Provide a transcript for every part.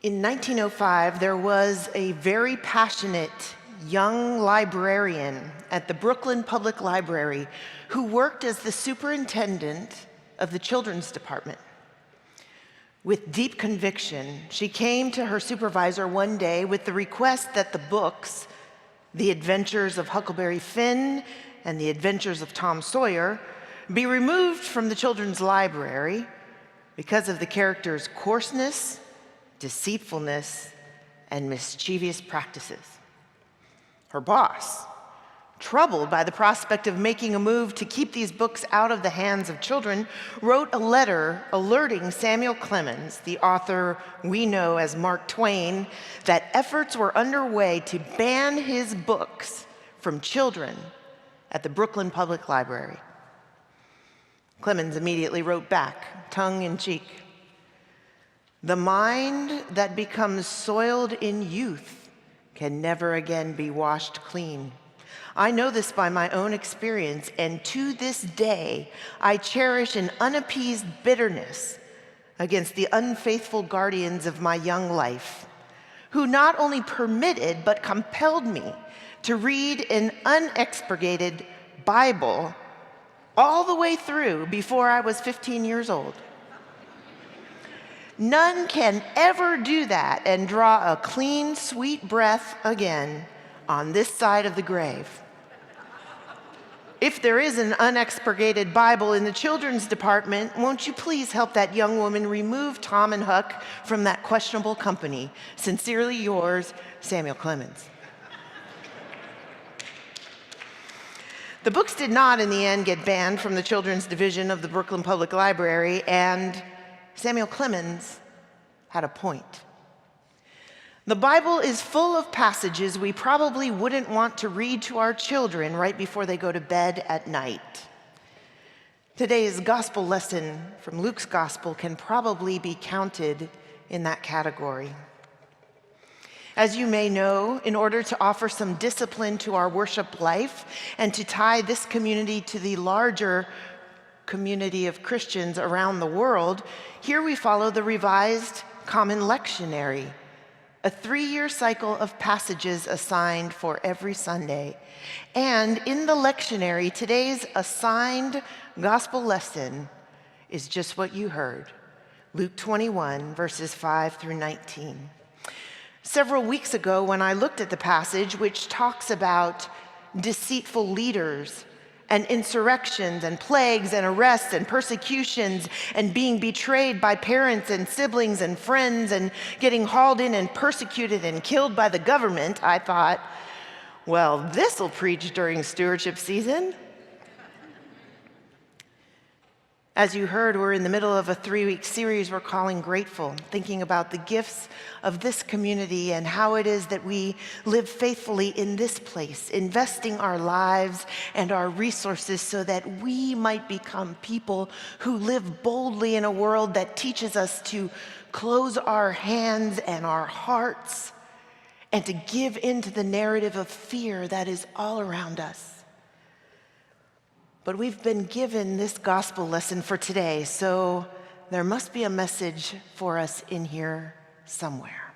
In 1905, there was a very passionate young librarian at the Brooklyn Public Library who worked as the superintendent of the children's department. With deep conviction, she came to her supervisor one day with the request that the books, The Adventures of Huckleberry Finn and The Adventures of Tom Sawyer, be removed from the children's library because of the characters' coarseness, deceitfulness, and mischievous practices. Her boss, troubled by the prospect of making a move to keep these books out of the hands of children, wrote a letter alerting Samuel Clemens, the author we know as Mark Twain, that efforts were underway to ban his books from children at the Brooklyn Public Library. Clemens immediately wrote back, tongue in cheek, "The mind that becomes soiled in youth can never again be washed clean. I know this by my own experience, and to this day, I cherish an unappeased bitterness against the unfaithful guardians of my young life, who not only permitted but compelled me to read an unexpurgated Bible all the way through before I was 15 years old. None can ever do that and draw a clean, sweet breath again on this side of the grave. If there is an unexpurgated Bible in the children's department, won't you please help that young woman remove Tom and Huck from that questionable company? Sincerely yours, Samuel Clemens." The books did not, in the end, get banned from the children's division of the Brooklyn Public Library, and Samuel Clemens had a point. The Bible is full of passages we probably wouldn't want to read to our children right before they go to bed at night. Today's gospel lesson from Luke's gospel can probably be counted in that category. As you may know, in order to offer some discipline to our worship life and to tie this community to the larger community of Christians around the world, here we follow the Revised Common Lectionary, a 3-year cycle of passages assigned for every Sunday. And in the lectionary, today's assigned gospel lesson is just what you heard, Luke 21, verses 5 through 19. Several weeks ago, when I looked at the passage, which talks about deceitful leaders and insurrections and plagues and arrests and persecutions and being betrayed by parents and siblings and friends and getting hauled in and persecuted and killed by the government, I thought, well, this'll preach during stewardship season. As you heard, we're in the middle of a 3-week series we're calling Grateful, thinking about the gifts of this community and how it is that we live faithfully in this place, investing our lives and our resources so that we might become people who live boldly in a world that teaches us to close our hands and our hearts and to give into the narrative of fear that is all around us. But we've been given this gospel lesson for today, so there must be a message for us in here somewhere.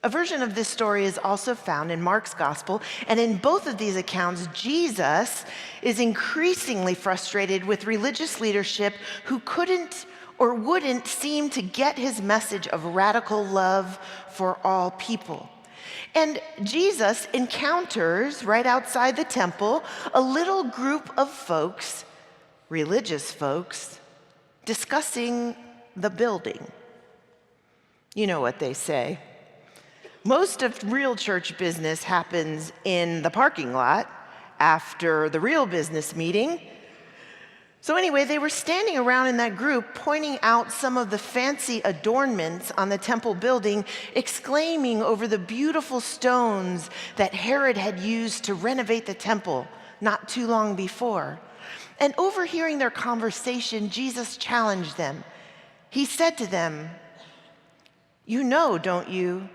A version of this story is also found in Mark's gospel, and in both of these accounts, Jesus is increasingly frustrated with religious leadership who couldn't or wouldn't seem to get his message of radical love for all people. And Jesus encounters, right outside the temple, a little group of folks, religious folks, discussing the building. You know what they say. Most of real church business happens in the parking lot after the real business meeting. So anyway, they were standing around in that group pointing out some of the fancy adornments on the temple building, exclaiming over the beautiful stones that Herod had used to renovate the temple not too long before. And overhearing their conversation, Jesus challenged them. He said to them, "You know, don't you,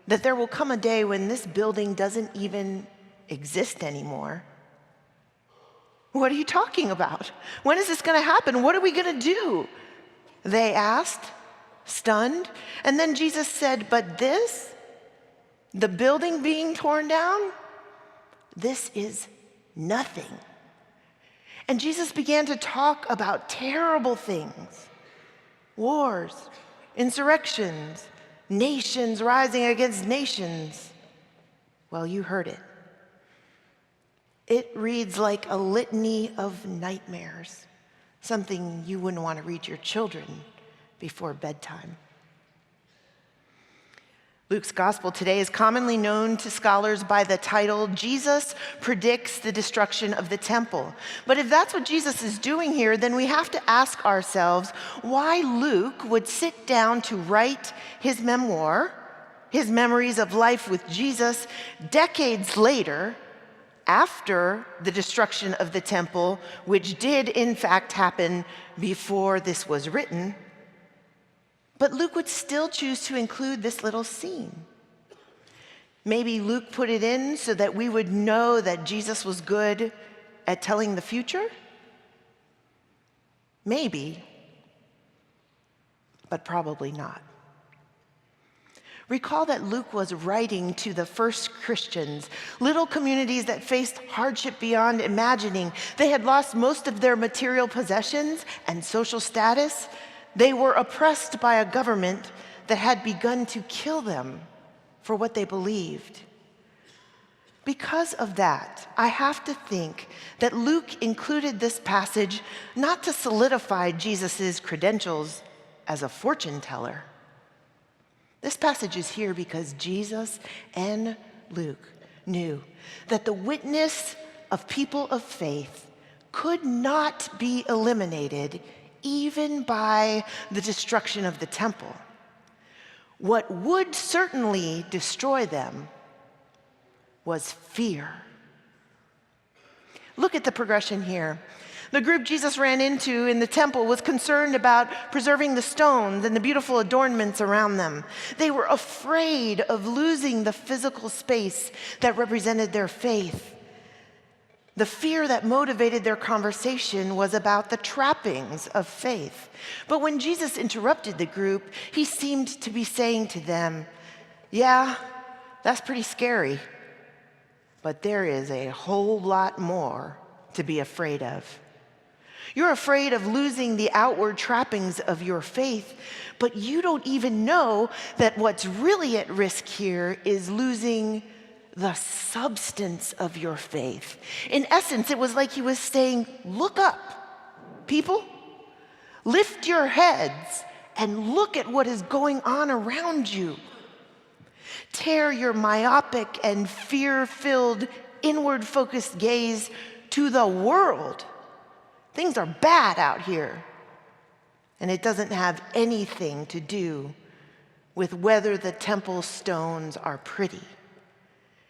that there will come a day when this building doesn't even exist anymore?" "What are you talking about? When is this going to happen? What are we going to do?" they asked. stunned. And then Jesus said, "But this, the building being torn down, this is nothing." And Jesus began to talk about terrible things: wars, insurrections, nations rising against nations. Well, you heard it. It reads like a litany of nightmares, something you wouldn't want to read to your children before bedtime. Luke's gospel today is commonly known to scholars by the title, "Jesus Predicts the Destruction of the Temple." But if that's what Jesus is doing here, then we have to ask ourselves why Luke would sit down to write his memoir, his memories of life with Jesus, decades later, after the destruction of the temple, which did in fact happen before this was written. But Luke would still choose to include this little scene. Maybe Luke put it in so that we would know that Jesus was good at telling the future? Maybe, but probably not. Recall that Luke was writing to the first Christians, little communities that faced hardship beyond imagining. They had lost most of their material possessions and social status. They were oppressed by a government that had begun to kill them for what they believed. Because of that, I have to think that Luke included this passage not to solidify Jesus' credentials as a fortune teller. This passage is here because Jesus and Luke knew that the witness of people of faith could not be eliminated even by the destruction of the temple. What would certainly destroy them was fear. Look at the progression here. The group Jesus ran into in the temple was concerned about preserving the stones and the beautiful adornments around them. They were afraid of losing the physical space that represented their faith. The fear that motivated their conversation was about the trappings of faith. But when Jesus interrupted the group, he seemed to be saying to them, "Yeah, that's pretty scary, but there is a whole lot more to be afraid of. You're afraid of losing the outward trappings of your faith, but you don't even know that what's really at risk here is losing the substance of your faith." In essence, it was like he was saying, "Look up, people. Lift your heads and look at what is going on around you. Tear your myopic and fear-filled, inward-focused gaze to the world. Things are bad out here." And it doesn't have anything to do with whether the temple stones are pretty.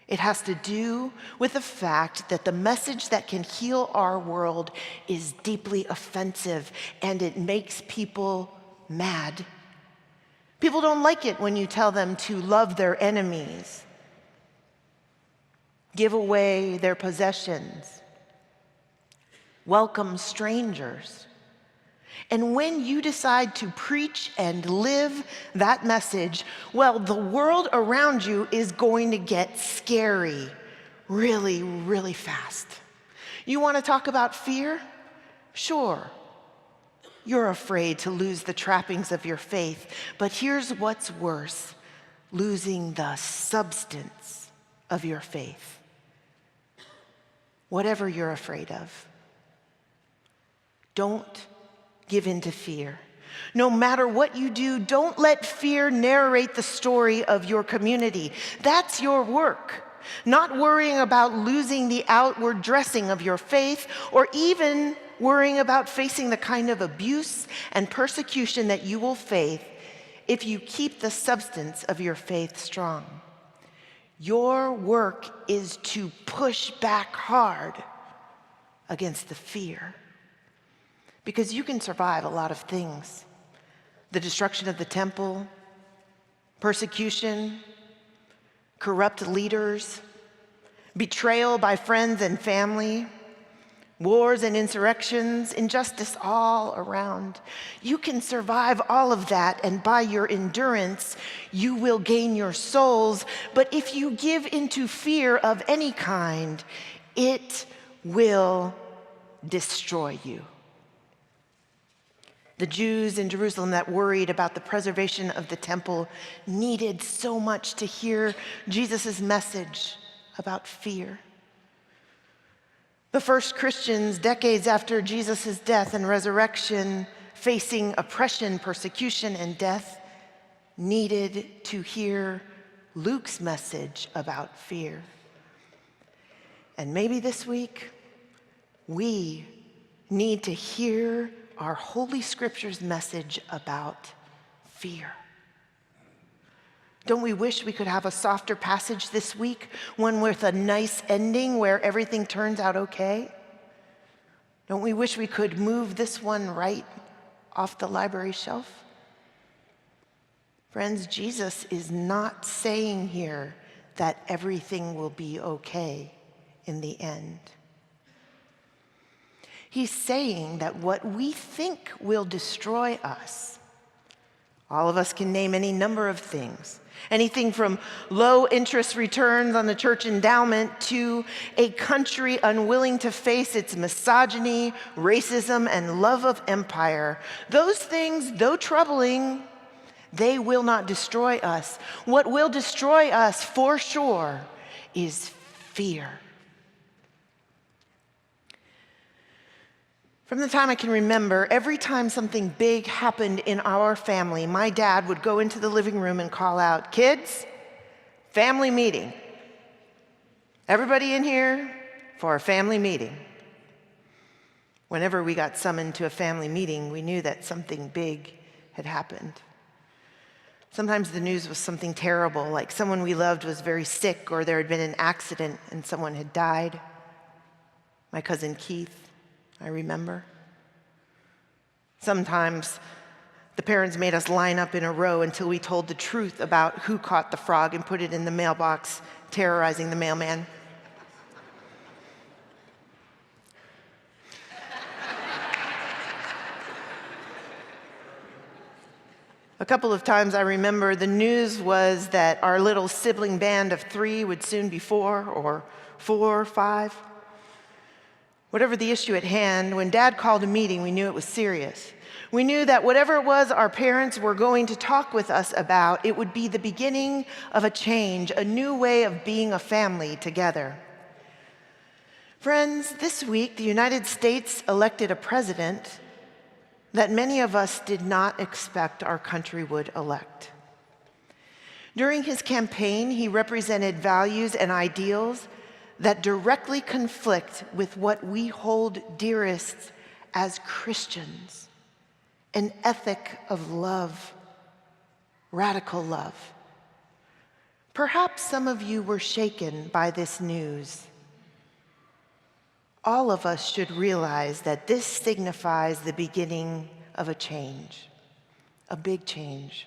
It has to do with the fact that the message that can heal our world is deeply offensive, and it makes people mad. People don't like it when you tell them to love their enemies, give away their possessions, welcome strangers. And when you decide to preach and live that message, well, the world around you is going to get scary really, really fast. You want to talk about fear? Sure. You're afraid to lose the trappings of your faith, but here's what's worse: losing the substance of your faith. Whatever you're afraid of, don't give in to fear. No matter what you do, don't let fear narrate the story of your community. That's your work. Not worrying about losing the outward dressing of your faith, or even worrying about facing the kind of abuse and persecution that you will face if you keep the substance of your faith strong. Your work is to push back hard against the fear. Because you can survive a lot of things: the destruction of the temple, persecution, corrupt leaders, betrayal by friends and family, wars and insurrections, injustice all around. You can survive all of that, and by your endurance, you will gain your souls. But if you give into fear of any kind, it will destroy you. The Jews in Jerusalem that worried about the preservation of the temple needed so much to hear Jesus' message about fear. The first Christians, decades after Jesus' death and resurrection, facing oppression, persecution, and death, needed to hear Luke's message about fear. And maybe this week, we need to hear our Holy Scripture's message about fear. Don't we wish we could have a softer passage this week, one with a nice ending where everything turns out okay? Don't we wish we could move this one right off the library shelf? Friends, Jesus is not saying here that everything will be okay in the end. He's saying that what we think will destroy us, all of us can name any number of things. Anything from low interest returns on the church endowment to a country unwilling to face its misogyny, racism, and love of empire. Those things, though troubling, they will not destroy us. What will destroy us for sure is fear. From the time I can remember, every time something big happened in our family, my dad would go into the living room and call out, "Kids, family meeting. Everybody in here for a family meeting." Whenever we got summoned to a family meeting, we knew that something big had happened. Sometimes the news was something terrible, like someone we loved was very sick or there had been an accident and someone had died. My cousin Keith, I remember. Sometimes the parents made us line up in a row until we told the truth about who caught the frog and put it in the mailbox, terrorizing the mailman. A couple of times I remember the news was that our little sibling band of 3 would soon be 4 or 4 or 5. Whatever the issue at hand, when Dad called a meeting, we knew it was serious. We knew that whatever it was our parents were going to talk with us about, it would be the beginning of a change, a new way of being a family together. Friends, this week, the United States elected a president that many of us did not expect our country would elect. During his campaign, he represented values and ideals that directly conflict with what we hold dearest as Christians, an ethic of love, radical love. Perhaps some of you were shaken by this news. All of us should realize that this signifies the beginning of a change, a big change.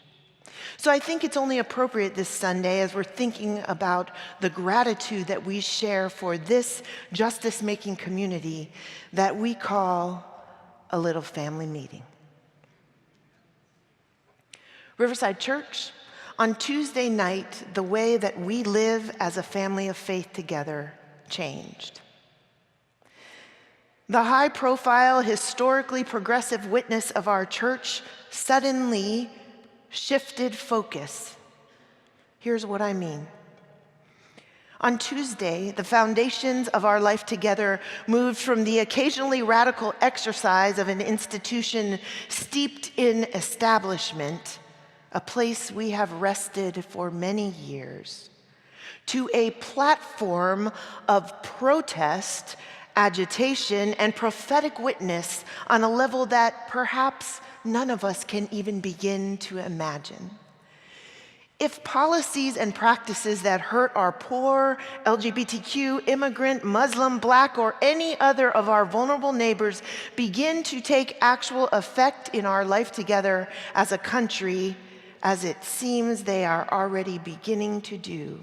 So I think it's only appropriate this Sunday, as we're thinking about the gratitude that we share for this justice-making community, that we call a little family meeting. Riverside Church, on Tuesday night, the way that we live as a family of faith together changed. The high-profile, historically progressive witness of our church suddenly shifted focus. Here's what I mean. On Tuesday, the foundations of our life together moved from the occasionally radical exercise of an institution steeped in establishment, a place we have rested for many years, to a platform of protest, agitation, and prophetic witness on a level that perhaps none of us can even begin to imagine. If policies and practices that hurt our poor, LGBTQ, immigrant, Muslim, Black, or any other of our vulnerable neighbors begin to take actual effect in our life together as a country, as it seems they are already beginning to do,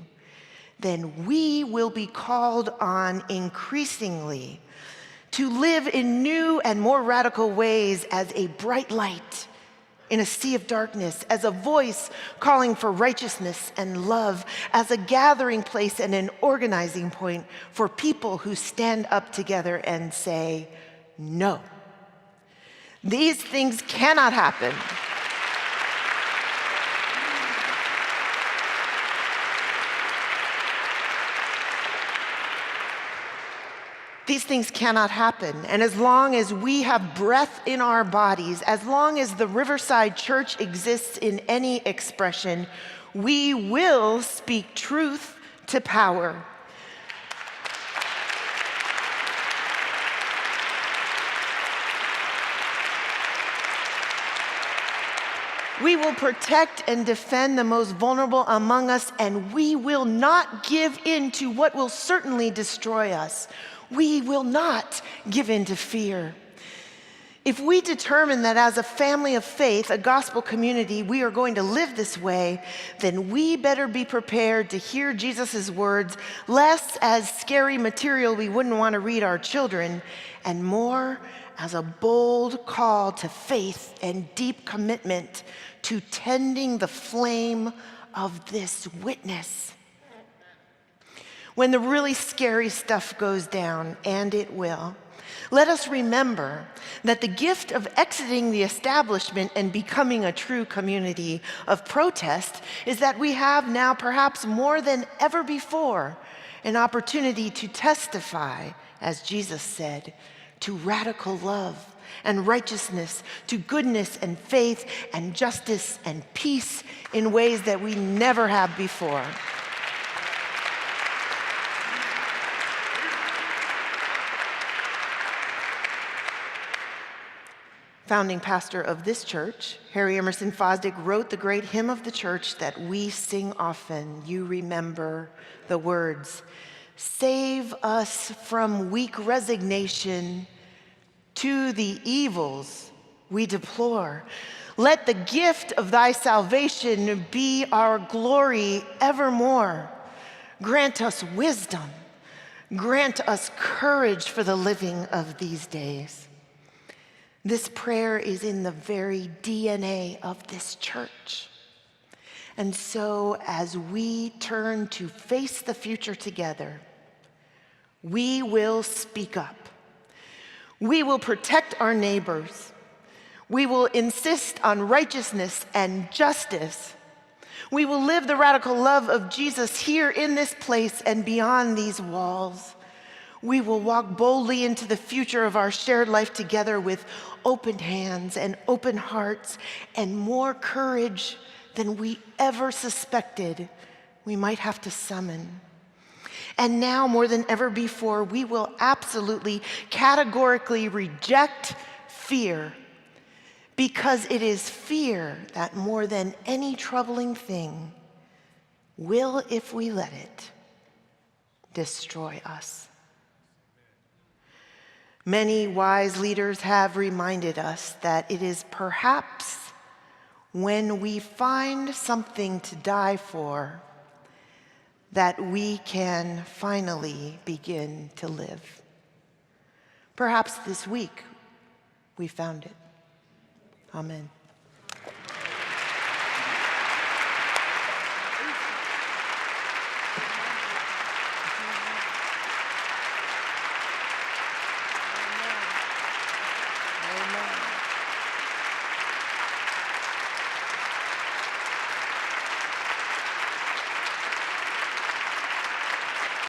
then we will be called on increasingly to live in new and more radical ways as a bright light in a sea of darkness, as a voice calling for righteousness and love, as a gathering place and an organizing point for people who stand up together and say, no. These things cannot happen. These things cannot happen. And as long as we have breath in our bodies, as long as the Riverside Church exists in any expression, we will speak truth to power. We will protect and defend the most vulnerable among us, and we will not give in to what will certainly destroy us. We will not give in to fear. If we determine that as a family of faith, a gospel community, we are going to live this way, then we better be prepared to hear Jesus' words, less as scary material we wouldn't want to read our children, and more as a bold call to faith and deep commitment to tending the flame of this witness. When the really scary stuff goes down, and it will, let us remember that the gift of exiting the establishment and becoming a true community of protest is that we have now, perhaps more than ever before, an opportunity to testify, as Jesus said, to radical love and righteousness, to goodness and faith and justice and peace in ways that we never have before. Founding pastor of this church, Harry Emerson Fosdick, wrote the great hymn of the church that we sing often. You remember the words, "Save us from weak resignation to the evils we deplore. Let the gift of thy salvation be our glory evermore. Grant us wisdom. Grant us courage for the living of these days." This prayer is in the very DNA of this church. And so as we turn to face the future together, we will speak up. We will protect our neighbors. We will insist on righteousness and justice. We will live the radical love of Jesus here in this place and beyond these walls. We will walk boldly into the future of our shared life together with open hands and open hearts and more courage than we ever suspected we might have to summon. And now, more than ever before, we will absolutely, categorically reject fear, because it is fear that, more than any troubling thing, will, if we let it, destroy us. Many wise leaders have reminded us that it is perhaps when we find something to die for that we can finally begin to live. Perhaps this week we found it. Amen.